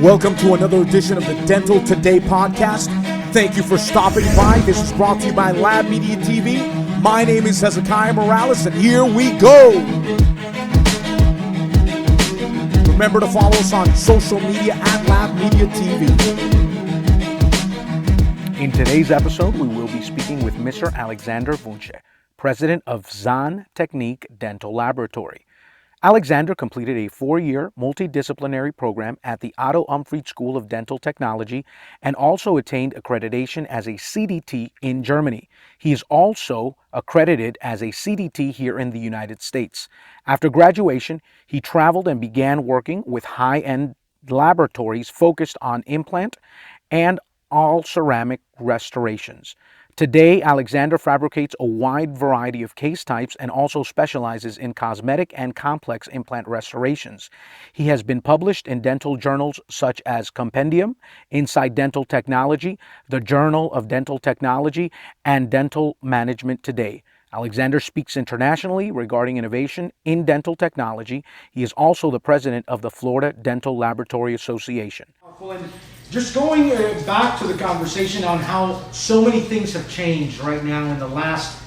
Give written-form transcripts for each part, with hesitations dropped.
Welcome to another edition of the Dental Today podcast. Thank you for stopping by. This is brought to you by Lab Media TV. My name is Hezekiah Morales, and here we go. Remember to follow us on social media at Lab Media TV. In today's episode, we will be speaking with Mr. Alexander Wunsche, president of Zahntechnique Dental Laboratory. Alexander completed a 4-year multidisciplinary program at the Otto Umfried School of Dental Technology and also attained accreditation as a CDT in Germany. He is also accredited as a CDT here in the United States. After graduation, he traveled and began working with high-end laboratories focused on implant and all ceramic restorations. Today, Alexander fabricates a wide variety of case types and also specializes in cosmetic and complex implant restorations. He has been published in dental journals such as Compendium, Inside Dental Technology, the Journal of Dental Technology, and Dental Management Today. Alexander speaks internationally regarding innovation in dental technology. He is also the president of the Florida Dental Laboratory Association. Just going back to the conversation on how so many things have changed right now in the last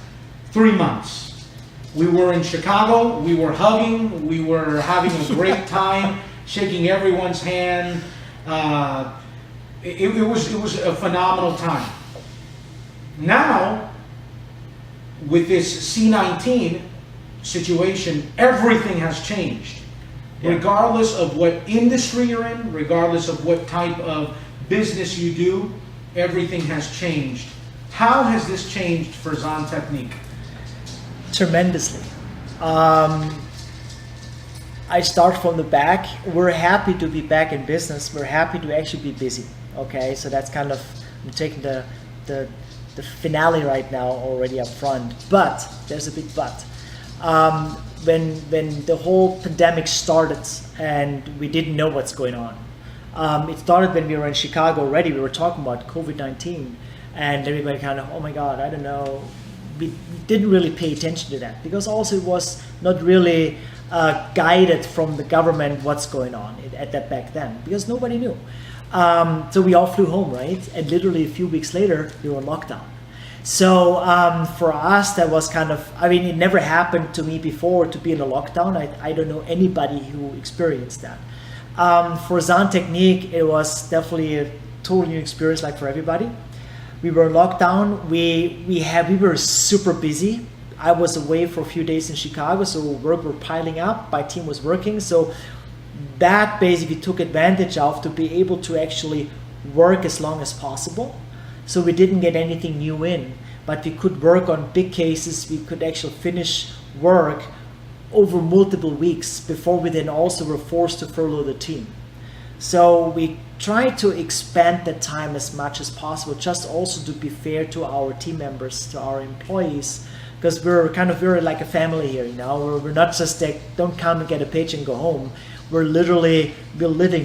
3 months. We were in Chicago, we were hugging, we were having a great time, shaking everyone's hand. It was a phenomenal time. Now, with this C-19 situation, everything has changed. Regardless of what industry you're in, regardless of what type of business you do, everything has changed. How has this changed for Zahntechnique? Tremendously. I start from the back. We're happy to be back in business. We're happy to actually be busy. Okay, so that's kind of, I'm taking the finale right now already up front. But, there's a big but. When the whole pandemic started and we didn't know what's going on. It started when we were in Chicago already. We were talking about COVID-19 and everybody kind of, oh my God, I don't know. We didn't really pay attention to that because also it was not really guided from the government what's going on at that back then because nobody knew. So we all flew home, right? And literally a few weeks later, we were in lockdown. So for us, that was kind of, I mean, it never happened to me before to be in a lockdown. I don't know anybody who experienced that. For Zahntechnique, it was definitely a totally new experience like for everybody. We were in lockdown. We were super busy. I was away for a few days in Chicago, so work were piling up. My team was working. So that basically took advantage of to be able to actually work as long as possible. So we didn't get anything new in, but we could work on big cases. We could actually finish work over multiple weeks before we then also were forced to furlough the team. So we tried to expand that time as much as possible, just also to be fair to our team members, to our employees, because we're like a family here, you know. We're not just like, don't come and get a paycheck and go home. We're living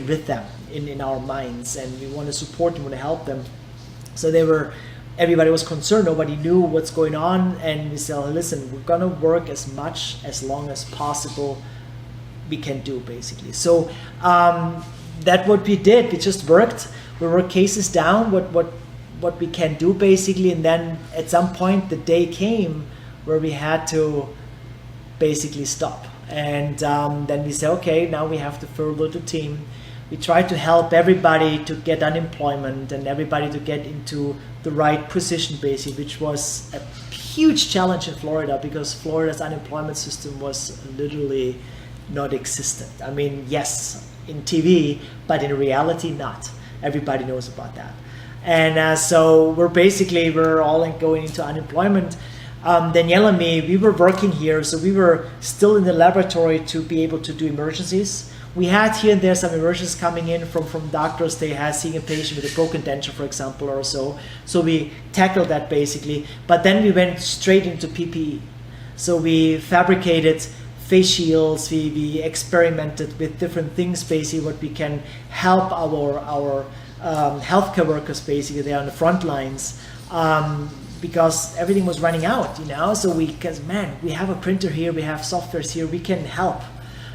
with them in our minds, and we want to support them, want to help them. So everybody was concerned, nobody knew what's going on, and we said, listen, we're gonna work as long as possible we can do, basically. So that's what we did. We just worked. We worked cases down, what we can do, basically, and then at some point the day came where we had to basically stop. And then we said, okay, now we have to furlough the team. We tried to help everybody to get unemployment and everybody to get into the right position, basically, which was a huge challenge in Florida because Florida's unemployment system was literally not existent. I mean, yes, in TV, but in reality, not. Everybody knows about that. And so we're all going into unemployment. Danielle and me, we were working here, so we were still in the laboratory to be able to do emergencies. We had here and there some emergencies coming in from doctors. They had seeing a patient with a broken denture, for example, or so. So we tackled that basically. But then we went straight into PPE. So we fabricated face shields. We experimented with different things, basically, what we can help our healthcare workers, basically, they're on the front lines. Because everything was running out, you know. So we have a printer here, we have softwares here, we can help.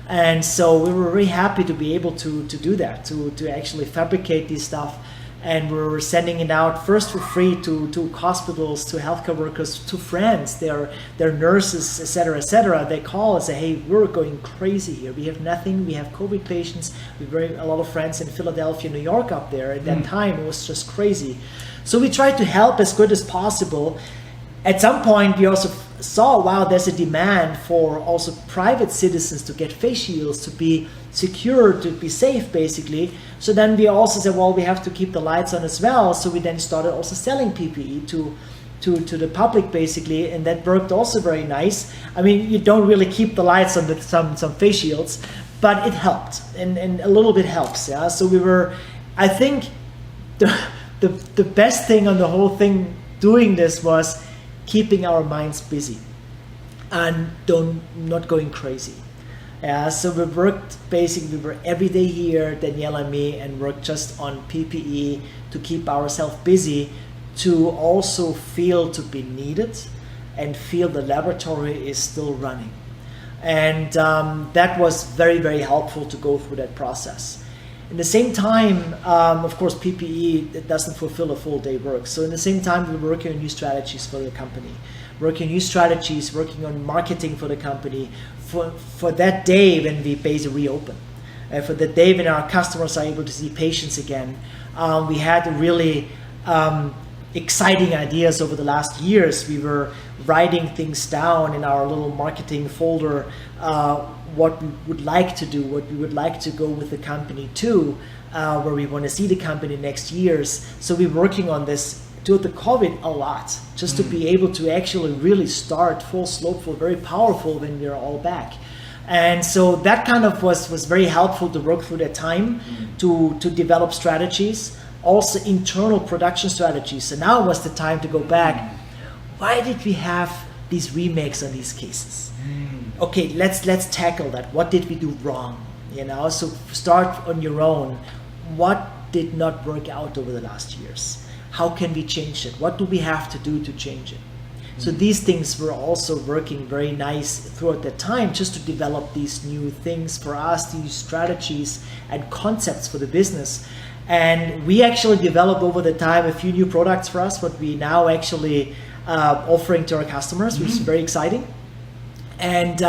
And so we were really happy to be able to do that, to actually fabricate this stuff. And we were sending it out first for free to hospitals, to healthcare workers, to friends, their nurses, etc., etc. They call and say, hey, we're going crazy here. We have nothing. We have COVID patients. We have a lot of friends in Philadelphia, New York up there. At that time, it was just crazy. So we tried to help as good as possible. At some point, we also saw, wow, there's a demand for also private citizens to get face shields, to be secure, to be safe, basically. So then we also said, well, we have to keep the lights on as well. So we then started also selling PPE to the public, basically, and that worked also very nice. I mean, you don't really keep the lights on with some face shields, but it helped, and a little bit helps. Yeah. So we were, I think, the best thing on the whole thing doing this was keeping our minds busy and not going crazy. So we worked, basically, we were every day here, Danielle and me, and worked just on PPE to keep ourselves busy, to also feel to be needed and feel the laboratory is still running. And that was very, very helpful to go through that process. In the same time, of course, PPE, it doesn't fulfill a full day work. So in the same time, we're working on new strategies for the company, working on marketing for the company, for that day when we basically reopen, for the day when our customers are able to see patients again. We had really exciting ideas over the last years. We were writing things down in our little marketing folder, what we would like to do, what we would like to go with the company to, where we want to see the company next years. So we're working on this due to COVID a lot, just to be able to actually really start full slope, very powerful when we're all back. And so that kind of was very helpful to work through that time, to develop strategies, also internal production strategies. So now was the time to go back. Why did we have these remakes on these cases? Okay, let's tackle that. What did we do wrong? So start on your own. What did not work out over the last years? How can we change it? What do we have to do to change it? So these things were also working very nice throughout that time, just to develop these new things for us, these strategies and concepts for the business. And we actually developed over the time a few new products for us, what we now actually offering to our customers, which is very exciting. And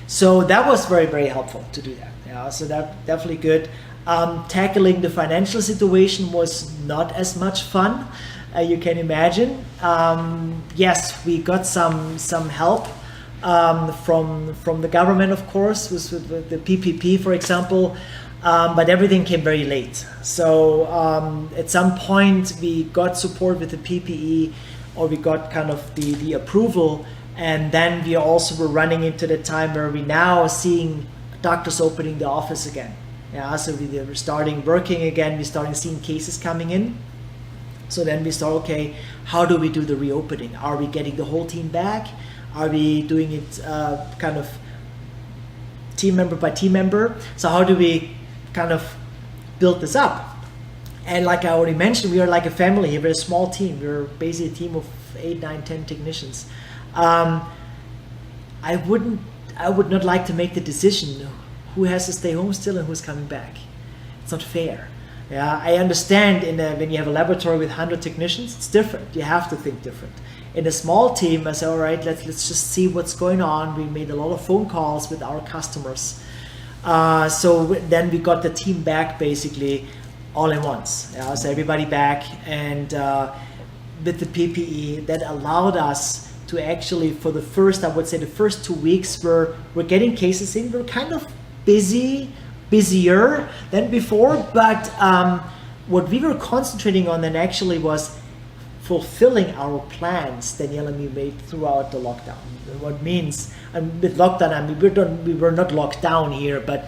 so that was very, very helpful to do that. So that definitely good. Tackling the financial situation was not as much fun, you can imagine. Yes, we got some help from the government, of course, with the PPP, for example, but everything came very late. So at some point we got support with the PPE, or we got kind of the approval, and then we also were running into the time where we now seeing doctors opening the office again. So we were starting working again, we started seeing cases coming in. So then we start, okay, how do we do the reopening? Are we getting the whole team back? Are we doing it kind of team member by team member? So how do we kind of build this up? And like I already mentioned, we are like a family. We're a small team. We're basically a team of 8, 9, 10 technicians. I would not like to make the decision who has to stay home still and who's coming back. It's not fair. I understand when you have a laboratory with 100 technicians, it's different. You have to think different. In a small team, I said, all right, let's just see what's going on. We made a lot of phone calls with our customers. So then we got the team back basically all at once. So everybody back, and with the PPE, that allowed us to actually, for the first 2 weeks, we're getting cases in. We're kind of busier than before, but what we were concentrating on then actually was fulfilling our plans Danielle and me made throughout the lockdown. What means, and with lockdown, I mean, we were not locked down here, but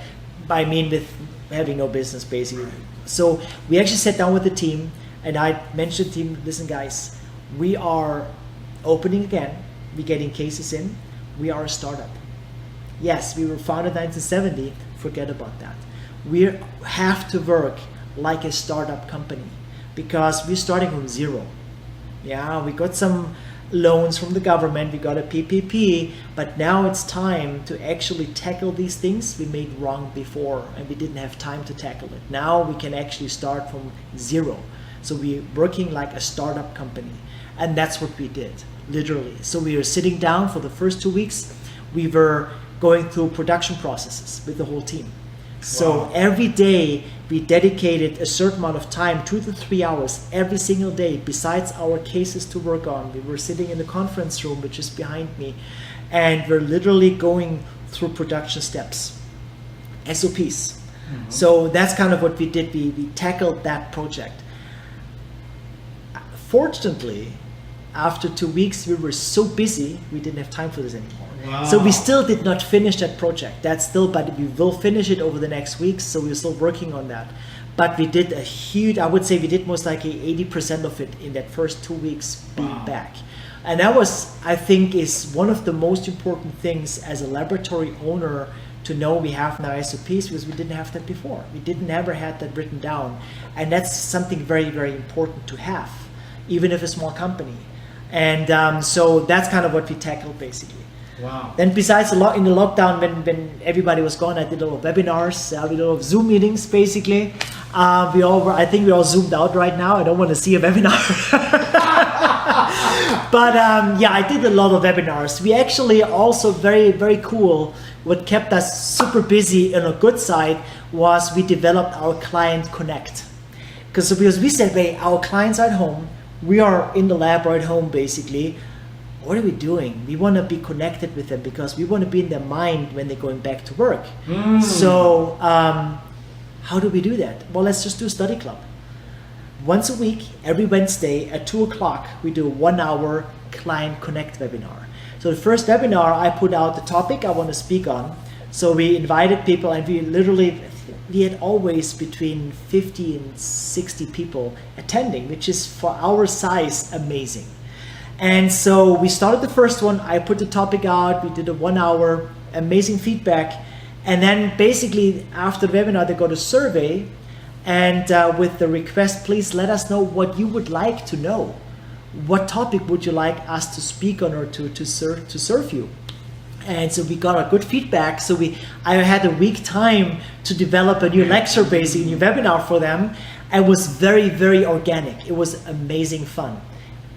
I mean with having no business basically. So we actually sat down with the team, and I mentioned to the team, listen guys, we are opening again, we're getting cases in, we are a startup. Yes, we were founded in 1970, forget about that. We have to work like a startup company because we're starting from zero. We got some loans from the government, we got a PPP, but now it's time to actually tackle these things we made wrong before and we didn't have time to tackle it. Now we can actually start from zero. So we're working like a startup company, and that's what we did, literally. So we were sitting down for the first 2 weeks. We were going through production processes with the whole team. So every day we dedicated a certain amount of time, 2 to 3 hours every single day, besides our cases to work on. We were sitting in the conference room, which is behind me, and we're literally going through production steps, SOPs. So that's kind of what we did. We tackled that project. Fortunately, after 2 weeks, we were so busy, we didn't have time for this anymore. So we still did not finish that project. That's still, but we will finish it over the next weeks. So we're still working on that. But we did a huge, I would say we did most likely 80% of it in that first 2 weeks being back. And that was, I think, is one of the most important things as a laboratory owner to know we have now SOPs, because we didn't have that before. We didn't ever had that written down. And that's something very, very important to have, even if a small company. And so that's kind of what we tackled basically. Wow. Then besides in the lockdown, when everybody was gone, I did a lot of webinars, I did a lot of Zoom meetings basically. I think we all zoomed out right now. I don't want to see a webinar. But yeah, I did a lot of webinars. We actually also very, very cool. What kept us super busy on a good side was we developed our Client Connect. Because we said, hey, our clients are at home. We are in the lab or at home basically. What are we doing? We want to be connected with them because we want to be in their mind when they're going back to work. So how do we do that? Well, let's just do a study club. Once a week, every Wednesday at 2 o'clock, we do a 1 hour Client Connect webinar. So the first webinar, I put out the topic I want to speak on. So we invited people, and we had always between 50 and 60 people attending, which is for our size amazing. And so we started the first one. I put the topic out. We did a 1 hour, amazing feedback. And then basically after the webinar, they got a survey, and with the request, please let us know what you would like to know. What topic would you like us to speak on or to serve you? And so we got a good feedback. So I had a week time to develop a new lecture, basically, a new webinar for them. It was very, very organic. It was amazing fun.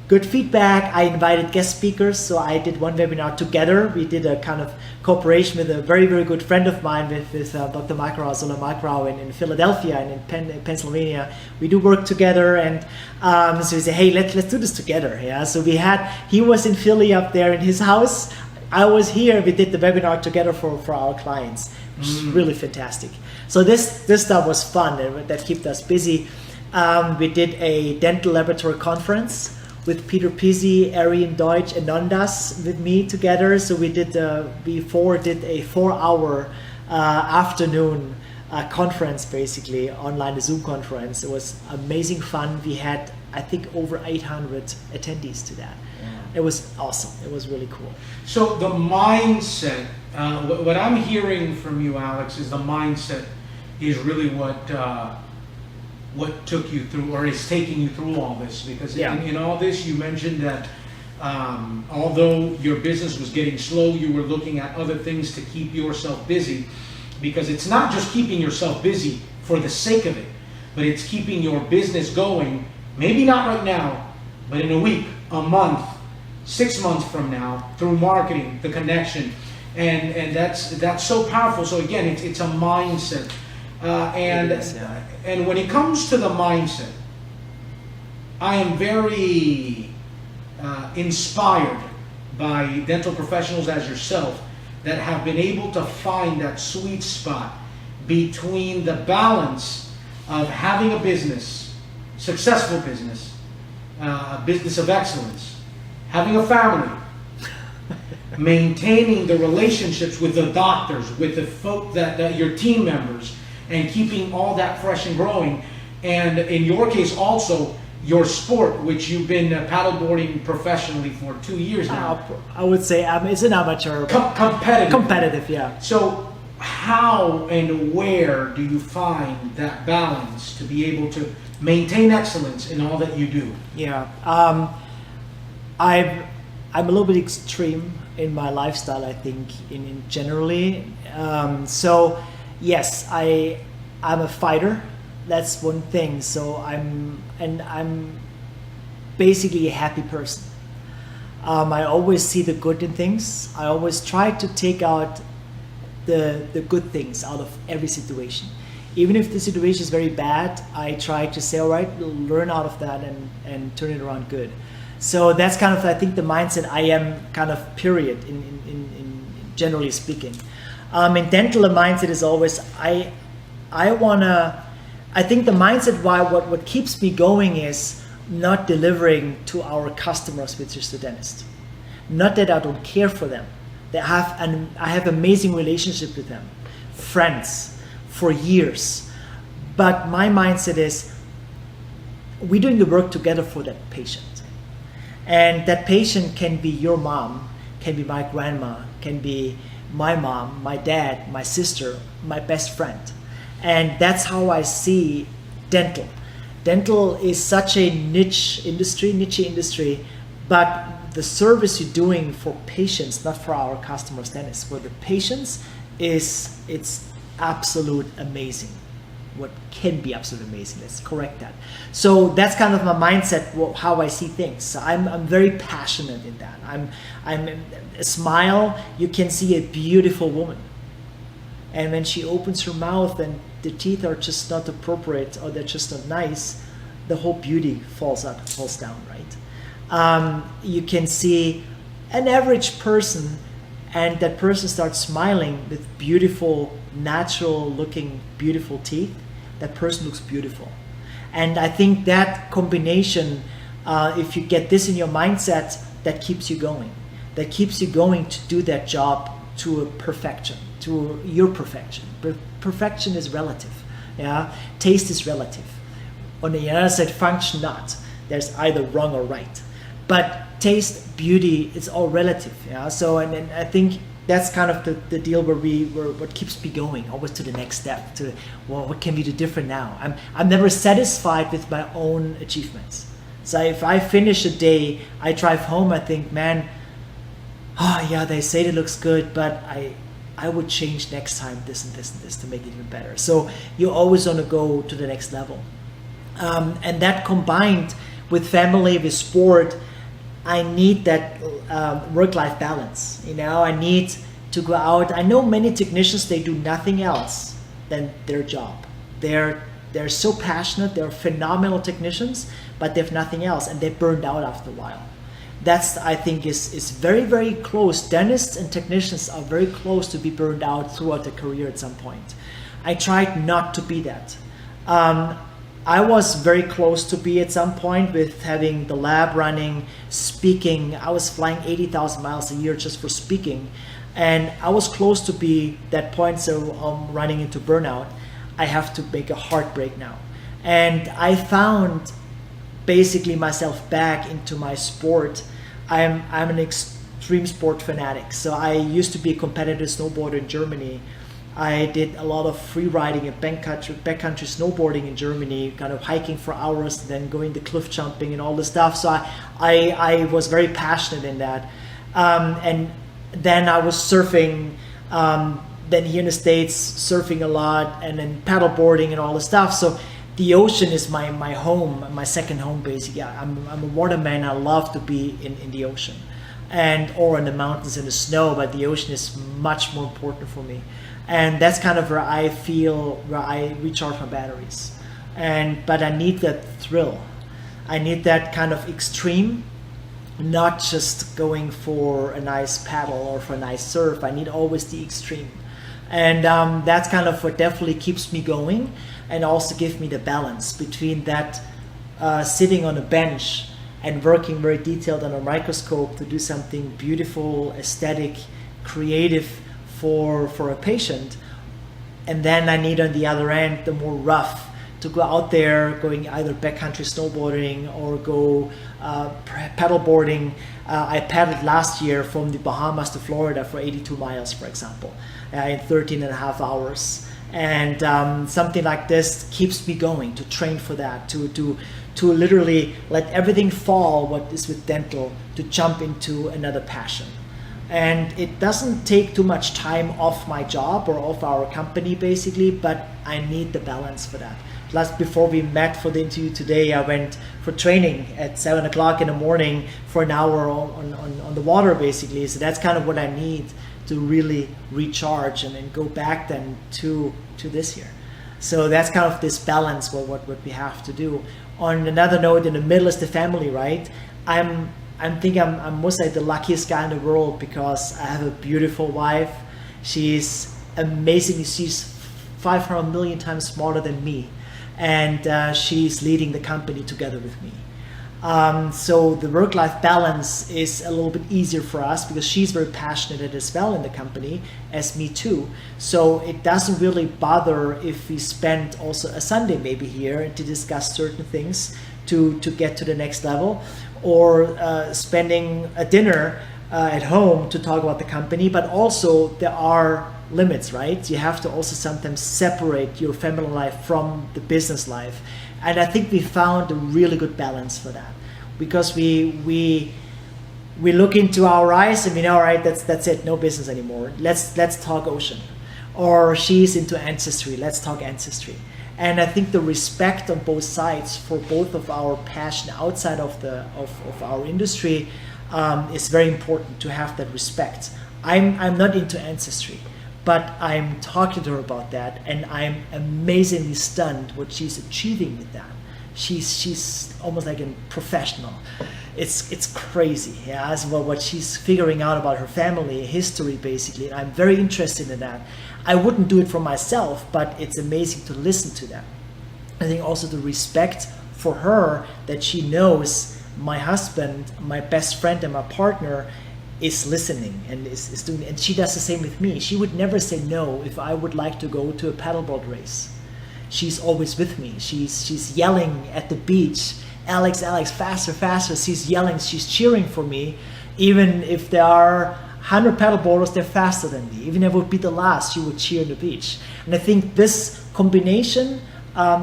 Good feedback. I invited guest speakers. So I did one webinar together. We did a kind of cooperation with a very, very good friend of mine with Dr. Makrau in Philadelphia and in Pennsylvania. We do work together, and so we said, hey, let's do this together. Yeah. So he was in Philly up there in his house. I was here. We did the webinar together for our clients, which is really fantastic. So this stuff was fun, and that kept us busy. We did a dental laboratory conference with Peter Pizzi, Arian Deutsch, and Nandas with me together. So we did a 4-hour afternoon conference, basically online, a Zoom conference. It was amazing fun. We had, I think, over 800 attendees to that. It was awesome. It was really cool. So the mindset, what I'm hearing from you, Alex, is the mindset is really what took you through, or is taking you through all this. Because in all this, you mentioned that although your business was getting slow, you were looking at other things to keep yourself busy. Because it's not just keeping yourself busy for the sake of it, but it's keeping your business going, maybe not right now, but in a week, a month, 6 months from now, through marketing, the connection, and that's so powerful. So again, it's a mindset, and when it comes to the mindset, I am very inspired by dental professionals as yourself that have been able to find that sweet spot between the balance of having a business, successful business, a business of excellence, having a family, maintaining the relationships with the doctors, with the folk that your team members, and keeping all that fresh and growing. And in your case also, your sport, which you've been paddleboarding professionally for 2 years now. I would say it's an amateur. Competitive. Competitive, yeah. So how and where do you find that balance to be able to maintain excellence in all that you do? Yeah. I'm a little bit extreme in my lifestyle, I think, in generally. So yes, I'm a fighter. That's one thing. So I'm basically a happy person. I always see the good in things. I always try to take out the good things out of every situation. Even if the situation is very bad, I try to say, all right, we'll learn out of that and turn it around good. So that's kind of, I think, the mindset I am kind of period in generally speaking. In dental, the mindset is always, I think the mindset why what keeps me going is not delivering to our customers, which is the dentist. Not that I don't care for them. I have amazing relationship with them, friends for years. But my mindset is we're doing the work together for that patient. And that patient can be your mom, can be my grandma, can be my mom, my dad, my sister, my best friend. And that's how I see dental. Dental is such a niche industry, but the service you're doing for patients, not for our customers, dentists, for the patients, it's absolute amazing. What can be absolute amazing, let's correct that. So that's kind of my mindset, how I see things. I'm very passionate in that. I'm a smile, you can see a beautiful woman. And when she opens her mouth and the teeth are just not appropriate or they're just not nice, the whole beauty falls down, right? You can see an average person and that person starts smiling with beautiful, natural looking, beautiful teeth. That person looks beautiful. And I think that combination, if you get this in your mindset, that keeps you going. That keeps you going to do that job to a perfection, to your perfection. Perfection is relative. Yeah, taste is relative. On the other side, function not. There's either wrong or right. But taste, beauty, it's all relative. Yeah. So and I think that's kind of the deal where what keeps me going, always to the next step. To what can we do different now? I'm never satisfied with my own achievements. So if I finish a day, I drive home, I think, man, oh yeah, they say it looks good, but I would change next time this and this and this to make it even better. So you always want to go to the next level. And that combined with family, with sport, I need that work-life balance. You know, I need to go out. I know many technicians, they do nothing else than their job. They're so passionate, they're phenomenal technicians, but they have nothing else, and they burned out after a while. That's, I think, is very, very close. Dentists and technicians are very close to be burned out throughout their career at some point. I tried not to be that. I was very close to be at some point with having the lab running, speaking. I was flying 80,000 miles a year just for speaking. And I was close to be that point, so I'm running into burnout. I have to make a heartbreak now. And I found basically myself back into my sport. I'm an extreme sport fanatic. So I used to be a competitive snowboarder in Germany. I did a lot of free riding and backcountry snowboarding in Germany, kind of hiking for hours, then going to cliff jumping and all this stuff. So I was very passionate in that. And then I was surfing, then here in the States, surfing a lot, and then paddleboarding and all this stuff. So the ocean is my home, my second home basically. I'm a waterman. I love to be in the ocean or in the mountains in the snow, but the ocean is much more important for me. And that's kind of where I recharge my batteries. But I need that thrill. I need that kind of extreme, not just going for a nice paddle or for a nice surf. I need always the extreme. And that's kind of what definitely keeps me going, and also give me the balance between that sitting on a bench and working very detailed on a microscope to do something beautiful, aesthetic, creative for a patient. And then I need on the other end the more rough, to go out there going either backcountry snowboarding or go paddleboarding. I paddled last year from the Bahamas to Florida for 82 miles, for example, in 13 and a half hours. And something like this keeps me going, to train for that, to literally let everything fall what is with dental, to jump into another passion. And it doesn't take too much time off my job or off our company basically, but I need the balance for that. Plus, before we met for the interview today, I went for training at 7 o'clock in the morning for an hour on the water basically. So that's kind of what I need to really recharge and then go back then to this year. So that's kind of this balance what we have to do. On another note, in the middle is the family, right? I'm most like the luckiest guy in the world because I have a beautiful wife. She's amazing. She's 500 million times smarter than me. And she's leading the company together with me. So the work-life balance is a little bit easier for us because she's very passionate as well in the company, as me too. So it doesn't really bother if we spend also a Sunday maybe here to discuss certain things to get to the next level, or spending a dinner at home to talk about the company. But also there are limits, right? You have to also sometimes separate your family life from the business life. And I think we found a really good balance for that, because we look into our eyes and we know, all right, that's it, no business anymore. Let's talk ocean. Or she's into Ancestry, let's talk Ancestry. And I think the respect on both sides for both of our passion outside of our industry is very important, to have that respect. I'm not into Ancestry, but I'm talking to her about that, and I'm amazingly stunned what she's achieving with that. She's almost like a professional. It's crazy, yeah, as well what she's figuring out about her family history basically. I'm very interested in that. I wouldn't do it for myself, but it's amazing to listen to that. I think also the respect for her, that she knows my husband, my best friend and my partner is listening and is doing, and she does the same with me. She would never say no if I would like to go to a paddleboard race. She's always with me. She's yelling at the beach, Alex, faster, faster. She's yelling, she's cheering for me. Even if there are 100 paddleboarders, they're faster than me. Even if it would be the last, she would cheer on the beach. And I think this combination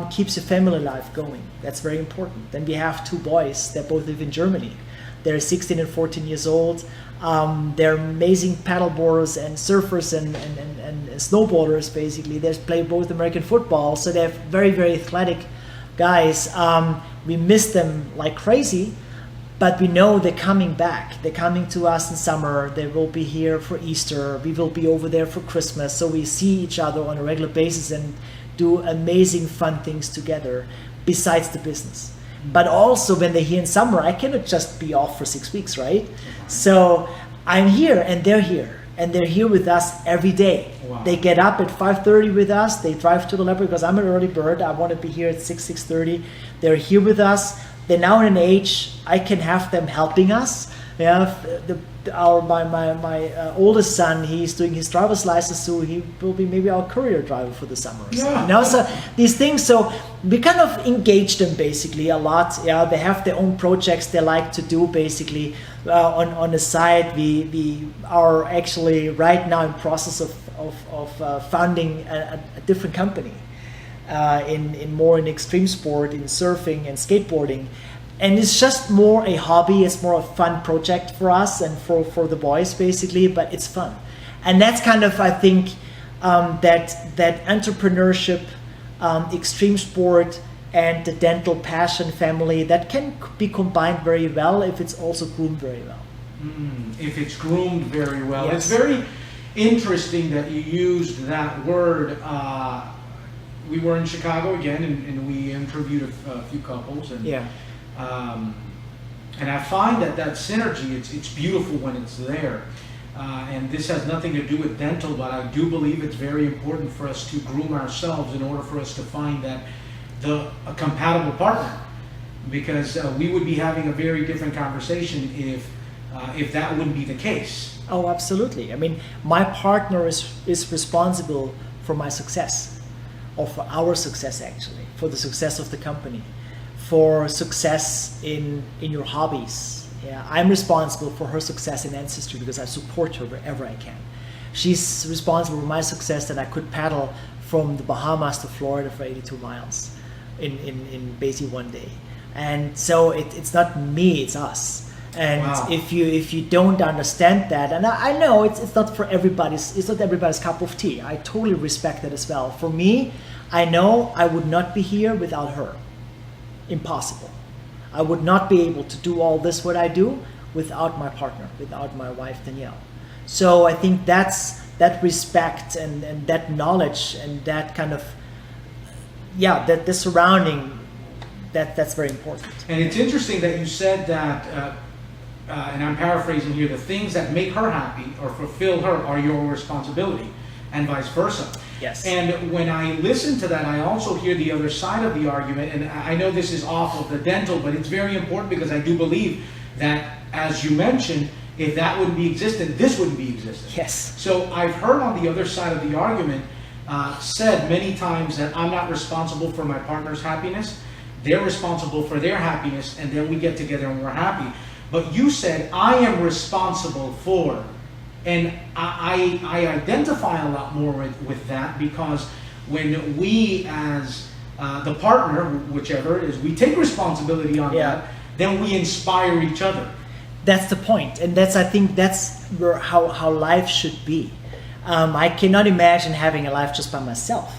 keeps your family life going. That's very important. Then we have two boys that both live in Germany. They're 16 and 14 years old. They're amazing paddleboarders and surfers and snowboarders basically. They play both American football, so they're very, very athletic guys. We miss them like crazy, but we know they're coming back. They're coming to us in summer. They will be here for Easter. We will be over there for Christmas. So we see each other on a regular basis and do amazing fun things together besides the business. But also when they're here in summer, I cannot just be off for 6 weeks, right? So I'm here and they're here. And they're here with us every day. Wow. They get up at 5:30 with us. They drive to the library because I'm an early bird. I want to be here at 6:30. They're here with us. They're now in an age I can have them helping us. Yeah, my oldest son, he's doing his driver's license, so he will be maybe our courier driver for the summer. Yeah. You know, so these things, so we kind of engage them basically a lot. Yeah, they have their own projects they like to do basically. On the side, we are actually right now in process of founding a different company in extreme sport, in surfing and skateboarding. And it's just more a hobby, it's more a fun project for us and for the boys basically, but it's fun. And that's kind of, I think, that entrepreneurship, extreme sport, and the dental passion family, that can be combined very well if it's also groomed very well. If it's groomed very well. Yes. It's very interesting that you used that word. We were in Chicago again, and we interviewed a few couples. And, yeah. And I find that synergy, it's beautiful when it's there. And this has nothing to do with dental, but I do believe it's very important for us to groom ourselves in order for us to find a compatible partner, because we would be having a very different conversation if that wouldn't be the case. Oh, absolutely. I mean, my partner is responsible for my success, or for our success actually, for the success of the company, for success in your hobbies. Yeah, I'm responsible for her success in Ancestry because I support her wherever I can. She's responsible for my success that I could paddle from the Bahamas to Florida for 82 miles in basically one day. And so it's not me, it's us. And Wow. if you don't understand that, and I know it's not for it's not everybody's cup of tea. I totally respect that as well. For me, I know I would not be here without her. Impossible. I would not be able to do all this what I do without my partner, without my wife Danielle. So I think that's that respect and that knowledge and that kind of that the surrounding that's very important. And it's interesting that you said that, and I'm paraphrasing here, the things that make her happy or fulfill her are your responsibility, and vice versa. Yes. And when I listen to that, I also hear the other side of the argument, and I know this is off of the dental, but it's very important because I do believe that, as you mentioned, if that wouldn't be existent, this wouldn't be existent. Yes. So I've heard on the other side of the argument said many times that I'm not responsible for my partner's happiness. They're responsible for their happiness, and then we get together and we're happy. But you said, I am responsible for, and I identify a lot more with that, because when we as the partner, whichever it is, we take responsibility on that, then we inspire each other. That's the point, and I think that's how life should be. I cannot imagine having a life just by myself.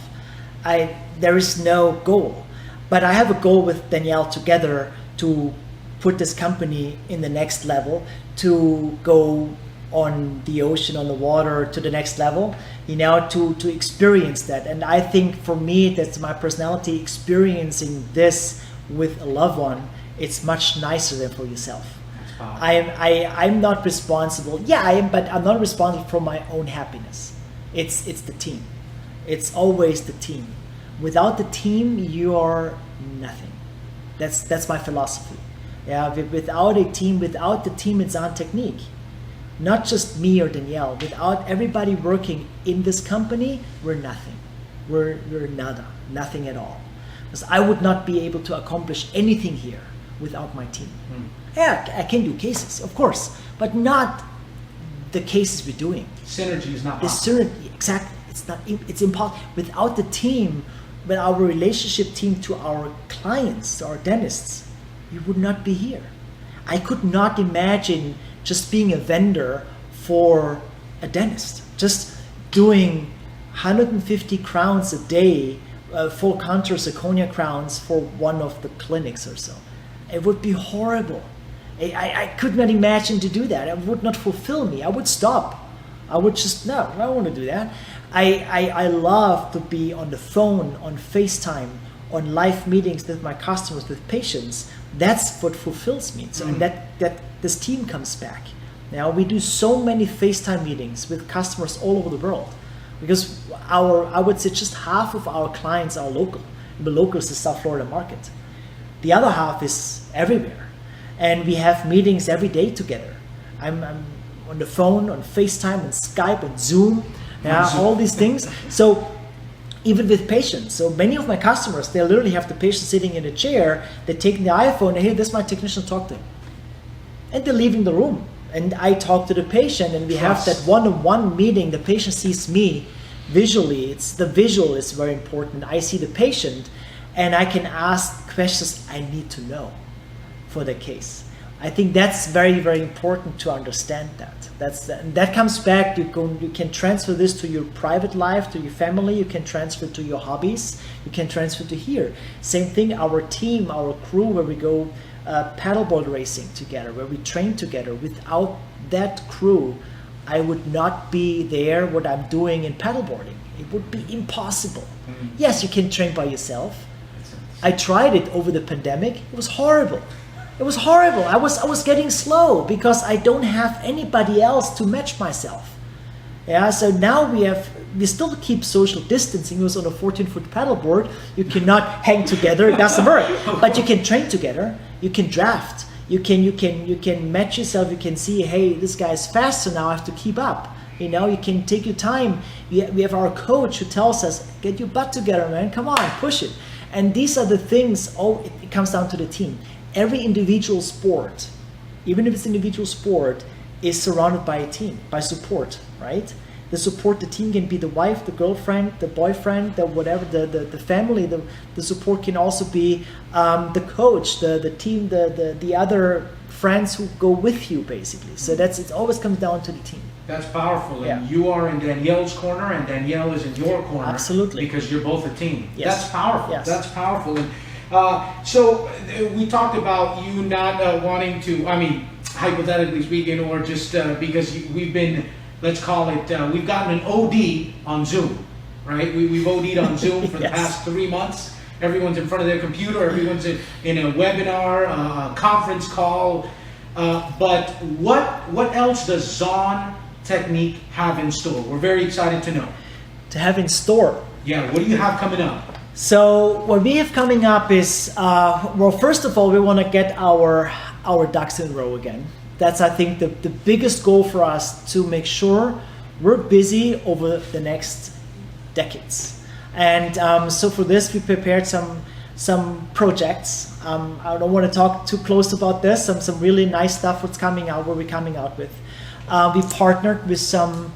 There is no goal, but I have a goal with Danielle together to put this company in the next level, to go on the ocean, on the water, to the next level, to experience that. And I think for me, that's my personality, experiencing this with a loved one, it's much nicer than for yourself. I'm not responsible. Yeah, I am, but I'm not responsible for my own happiness. It's the team. It's always the team. Without the team, you are nothing. That's my philosophy. Yeah, without the team in Zahntechnique, not just me or Danielle, without everybody working in this company, we're nothing. We're nada, nothing at all. Because I would not be able to accomplish anything here without my team. Yeah, I can do cases, of course, but not the cases we're doing. Synergy is not possible. Exactly. It's impossible. Without the team, with our relationship team to our clients, to our dentists, we would not be here. I could not imagine just being a vendor for a dentist, just doing 150 crowns a day, full contour zirconia crowns for one of the clinics or so. It would be horrible. I could not imagine to do that. It would not fulfill me. I would stop. I would just, no, I don't want to do that. I love to be on the phone, on FaceTime, on live meetings with my customers, with patients. That's what fulfills me. So, and that this team comes back. Now we do so many FaceTime meetings with customers all over the world, because I would say just half of our clients are local. The local is the South Florida market. The other half is everywhere. And we have meetings every day together. I'm on the phone, on FaceTime, on Skype, on Zoom, all these things. So even with patients, so many of my customers, they literally have the patient sitting in a chair, they're taking the iPhone, and hey, this is my technician, talk to him. And they're leaving the room. And I talk to the patient, and we have that one-on-one meeting. The patient sees me visually. The visual is very important. I see the patient, and I can ask questions I need to know for the case. I think that's very, very important to understand that. That comes back. You can transfer this to your private life, to your family. You can transfer to your hobbies. You can transfer to here. Same thing. Our team, our crew, where we go paddleboard racing together, where we train together. Without that crew, I would not be there. What I'm doing in paddleboarding, it would be impossible. Yes, you can train by yourself. I tried it over the pandemic. It was horrible. It was horrible. I was getting slow because I don't have anybody else to match myself. Yeah, so now we still keep social distancing. It was on a 14-foot paddleboard. You cannot hang together. It doesn't work. But you can train together. You can draft. You can match yourself. You can see, hey, this guy is faster now. I have to keep up. You can take your time. We have our coach who tells us, get your butt together, man. Come on, push it. And these are the things. It comes down to the team. Every individual sport, even if it's an individual sport, is surrounded by a team, by support, right? The support, the team can be the wife, the girlfriend, the boyfriend, the whatever, the family. The support can also be the coach, the team, the other friends who go with you, basically. So it always comes down to the team. That's powerful. Yeah. And you are in Danielle's corner, and Danielle is in your corner. Absolutely. Because you're both a team. Yes. That's powerful. Yes. That's powerful. And so we talked about you not wanting to, I mean, hypothetically speaking, or just because we've been, let's call it, we've gotten an OD on Zoom, right? We've OD'd on Zoom for the Yes. past 3 months. Everyone's in front of their computer, everyone's in a webinar, a conference call. But what else does Zahntechnique have in store? We're very excited to know. To have in store. Yeah, what do you have coming up? So what we have coming up is, well, first of all, we want to get our ducks in a row again. That's, I think, the biggest goal for us, to make sure we're busy over the next decades. And so for this, we prepared some projects. I don't want to talk too close about this. Some really nice stuff what's coming out, what we're coming out with. We partnered with some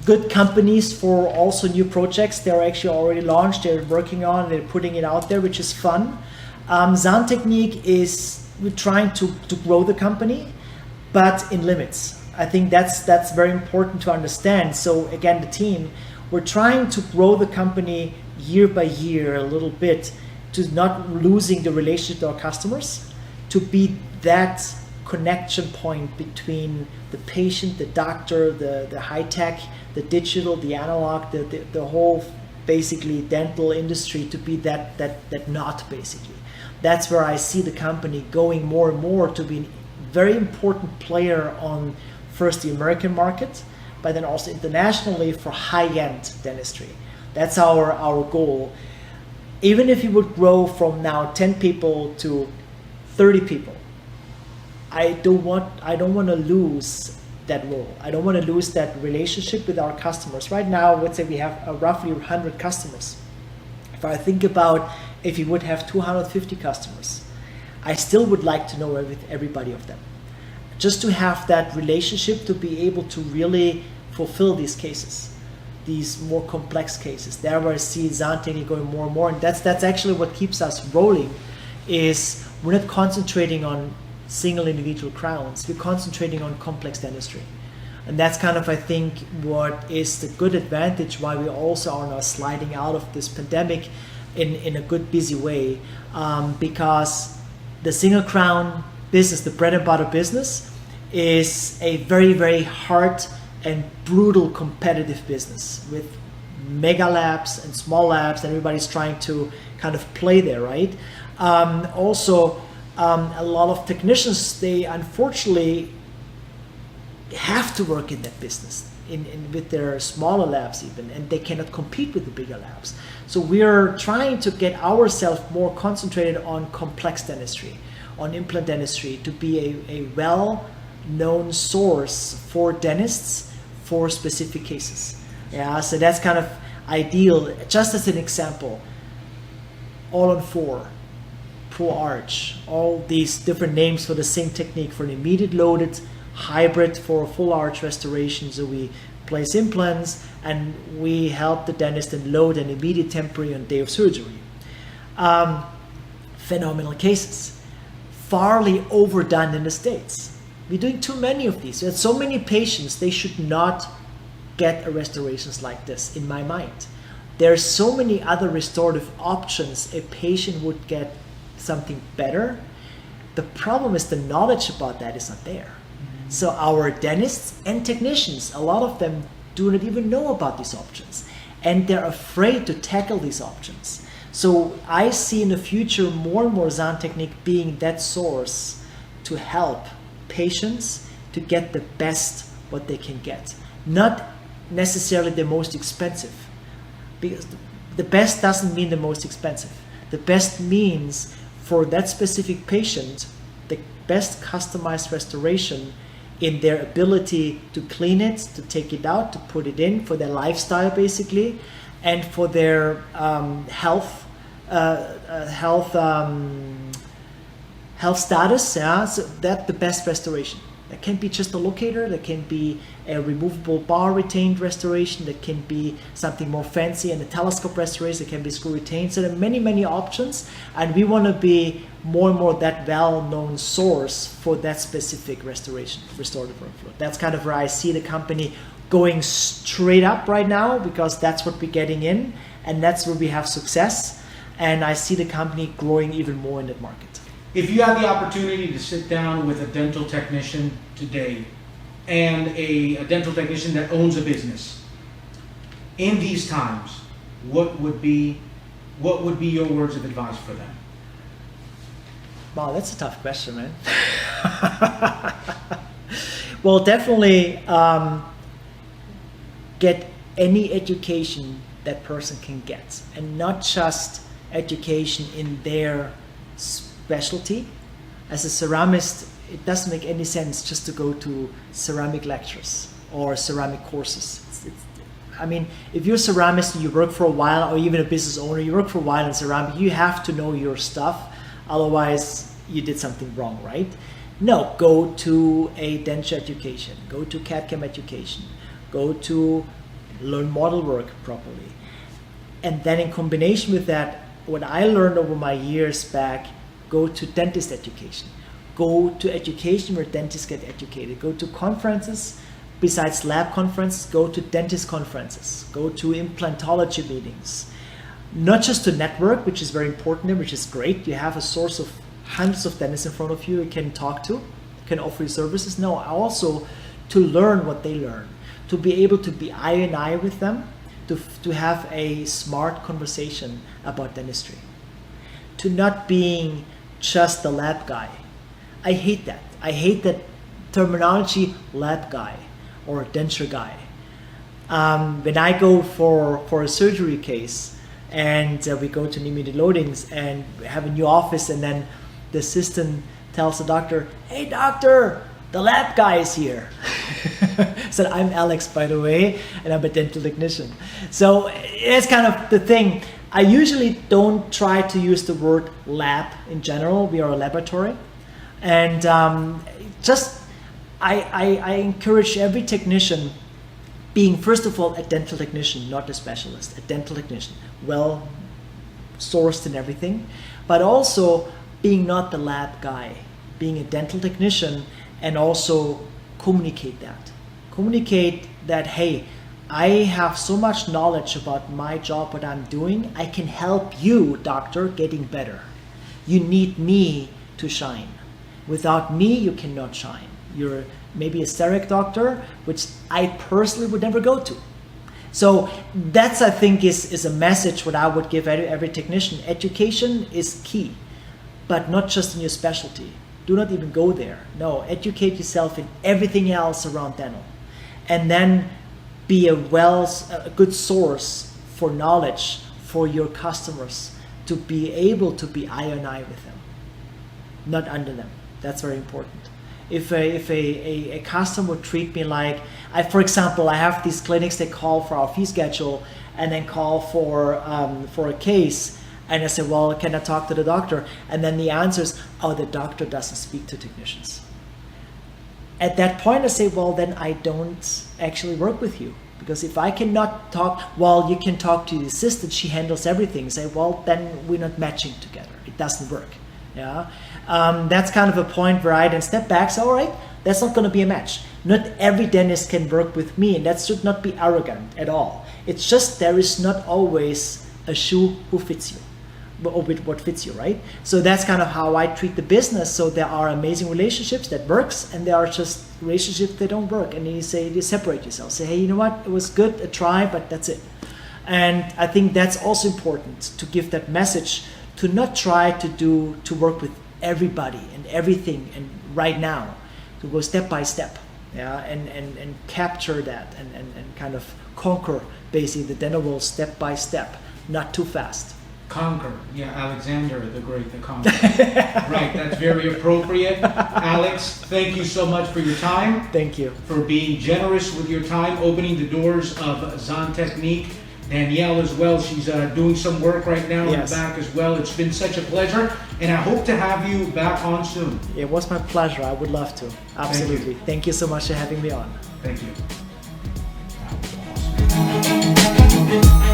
good companies for also new projects. They're actually already launched. They're working on, they're putting it out there, which is fun. Zahntechnique we're trying to grow the company, but in limits. I think that's very important to understand. So again, the team, we're trying to grow the company year by year a little bit, to not losing the relationship to our customers, to be that connection point between the patient, the doctor, the high tech, the digital, the analog, the whole basically dental industry, to be that knot basically. That's where I see the company going more and more to be a very important player on first the American market, but then also internationally for high-end dentistry. That's our goal. Even if you would grow from now 10 people to 30 people, I don't want to lose that role. I don't want to lose that relationship with our customers. Right now, let's say we have roughly 100 customers. If I think about if you would have 250 customers, I still would like to know everybody of them. Just to have that relationship, to be able to really fulfill these cases, these more complex cases. There where I see Zahntechnique going more and more, and that's actually what keeps us rolling, is we're not concentrating on single individual crowns, we're concentrating on complex dentistry. And that's kind of, I think, what is the good advantage why we also are now sliding out of this pandemic in a good busy way, because the single crown business, the bread and butter business, is a very, very hard and brutal competitive business with mega labs and small labs, and everybody's trying to kind of play there, right? Also, a lot of technicians, they unfortunately have to work in that business with their smaller labs even, and they cannot compete with the bigger labs. So we're trying to get ourselves more concentrated on complex dentistry, on implant dentistry, to be a well-known source for dentists for specific cases. Yeah, so that's kind of ideal. Just as an example, all on four, Pro Arch, all these different names for the same technique, for an immediate loaded, hybrid for a full arch restoration. So we place implants and we help the dentist and load an immediate temporary on day of surgery. Phenomenal cases, farly overdone in the States. We're doing too many of these. There's so many patients, they should not get a restorations like this, in my mind. There's so many other restorative options. A patient would get something better. The problem is the knowledge about that is not there. So our dentists and technicians, a lot of them do not even know about these options, and they're afraid to tackle these options. So I see in the future more and more Zahntechnique being that source to help patients to get the best what they can get. Not necessarily the most expensive, because the best doesn't mean the most expensive. The best means for that specific patient, the best customized restoration in their ability to clean it, to take it out, to put it in, for their lifestyle basically, and for their health status. Yeah, so that's the best restoration. That can be just a locator, that can be a removable bar retained restoration, that can be something more fancy and a telescope restoration, that can be screw retained. So there are many, many options, and we want to be more and more that well-known source for that specific restorative workflow. That's kind of where I see the company going straight up right now, because that's what we're getting in, and that's where we have success, and I see the company growing even more in that market. If you had the opportunity to sit down with a dental technician today and a dental technician that owns a business, in these times, what would be your words of advice for them? Wow, that's a tough question, man. Well, definitely get any education that person can get, and not just education in their specialty. As a ceramist, it doesn't make any sense just to go to ceramic lectures or ceramic courses. I mean, if you're a ceramist and you work for a while, or even a business owner, you work for a while in ceramic, you have to know your stuff, otherwise you did something wrong, right? No, go to a denture education, go to CAD/CAM education, go to learn model work properly. And then in combination with that, what I learned over my years back, go to dentist education. Go to education where dentists get educated. Go to conferences, besides lab conferences, go to dentist conferences. Go to implantology meetings. Not just to network, which is very important, which is great. You have a source of hundreds of dentists in front of you can talk to, can offer you services. No, also to learn what they learn. To be able to be eye and eye with them, to have a smart conversation about dentistry. To not being just the lab guy. I hate that. I hate that terminology, lab guy or denture guy. When I go for a surgery case and we go to immediate loadings and have a new office, and then the assistant tells the doctor, "Hey doctor, the lab guy is here." So I'm Alex, by the way, and I'm a dental technician. So it's kind of the thing. I usually don't try to use the word lab in general. We are a laboratory. And I encourage every technician being, first of all, a dental technician, not a specialist, a dental technician, well sourced in everything, but also being not the lab guy, being a dental technician, and also communicate that, hey, I have so much knowledge about my job, what I'm doing. I can help you, doctor, getting better. You need me to shine. Without me, you cannot shine. You're maybe a CEREC doctor, which I personally would never go to. So that's, I think, is a message what I would give every technician. Education is key, but not just in your specialty. Do not even go there. No, educate yourself in everything else around dental. And then be a good source for knowledge for your customers, to be able to be eye on eye with them, not under them. That's very important. If a customer would treat me like, for example, I have these clinics that call for our fee schedule and then call for a case, and I say, well, can I talk to the doctor? And then the answer is, oh, the doctor doesn't speak to technicians. At that point, I say, well, then I don't actually work with you. Because if I cannot talk, well, you can talk to the assistant, she handles everything. Say, well, then we're not matching together. It doesn't work. Yeah, that's kind of a point where I then step back, say, all right, that's not going to be a match. Not every dentist can work with me, and that should not be arrogant at all. It's just there is not always a shoe who fits you, or with what fits you, right? So that's kind of how I treat the business. So there are amazing relationships that works, and there are just relationships that don't work. And you separate yourself. Say, hey, you know what? It was good, a try, but that's it. And I think that's also important to give that message, to not try to work with everybody and everything and right now, to go step by step, yeah, and capture that and kind of conquer basically the dental world step by step, not too fast. Conquer, yeah, Alexander the Great, the Conqueror. Right, that's very appropriate. Alex, thank you so much for your time. Thank you. For being generous with your time, opening the doors of Zahntechnique Danielle as well. She's doing some work right now in Yes. the back as well. It's been such a pleasure, and I hope to have you back on soon. It was my pleasure. I would love to. Absolutely. Thank you so much for having me on. Thank you. That was awesome.